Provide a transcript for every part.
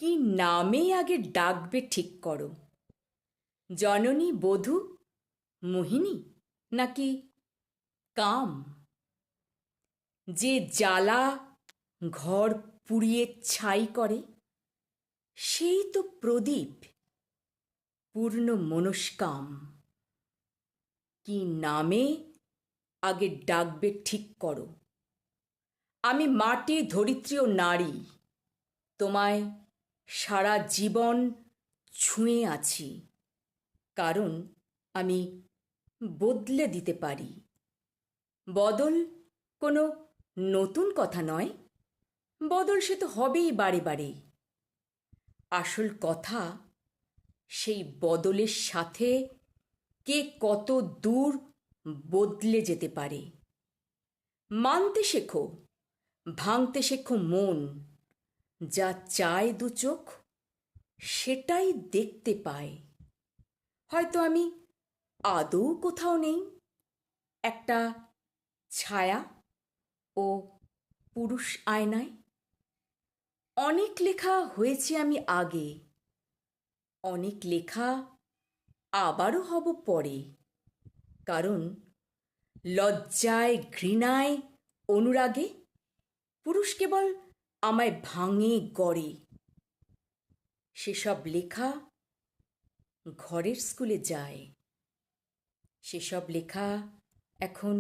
কি নামে আগে ডাকবে ঠিক করো। জননী, বধূ, মোহিনী, নাকি কাম? যে জ্বালা ঘর পুড়িয়ে ছাই করে, সেই তো প্রদীপ, পূর্ণ মনস্কাম। কি নামে আগে ডাকবে ঠিক করো। আমি মাটি, ধরিত্রী ও নারী, তোমায় সারা জীবন ছুঁয়ে আছি, কারণ আমি বদলে দিতে পারি। বদল কোনো নতুন কথা নয়, বদল সে তো হবেই বারে বারে। আসল কথা, সেই বদলের সাথে কে কত দূর বদলে যেতে পারে। মানতে শেখো, ভাঙতে শেখো মন, যা চায় দু চোখ সেটাই দেখতে পায়। হয়তো আমি আদৌ কোথাও নেই, একটা ছায়া ও পুরুষ আয়নায়। অনেক লেখা হয়েছে আমি আগে, অনেক লেখা আবারও হব পরে, কারণ লজ্জায়, ঘৃণায়, অনুরাগে পুরুষ কেবল আমায় ভাঙে, গড়ে। সেসব লেখা ঘরের স্কুলে যায়, সেসব লেখা এখন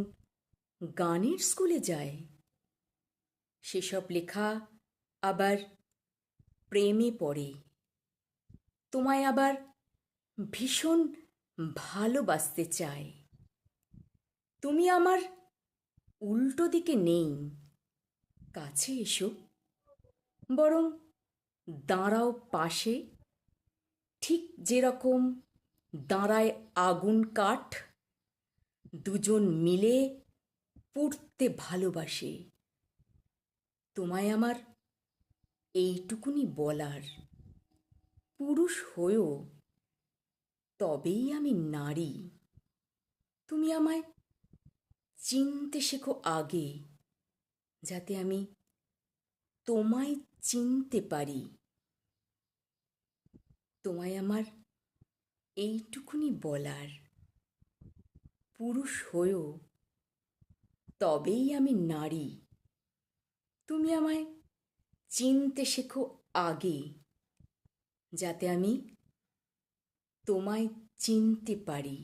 গানের স্কুলে যায়, সেসব লেখা আবার প্রেমে পড়ে, তোমায় আবার ভীষণ ভালোবাসতে চায়। তুমি আমার উল্টো দিকে নেই, কাছে এসো, বরং দাঁড়াও পাশে, ঠিক যেরকম দাঁড়ায় আগুন কাঠ, দুজন মিলে পুড়তে ভালোবাসে। তোমায় আমার এইটুকুনি বলার, পুরুষ হয়েও তবেই আমি নারী। তুমি আমায় চিনতে শেখো আগে, যাতে আমি তোমায় চিনতে পারি। তোমায় আমার এইটুকুনি বলার, পুরুষ হয়েও তবেই আমি নারী। তুমি আমায় চিনতে শেখো আগে, যাতে আমি তোমায় চিনতে পারি।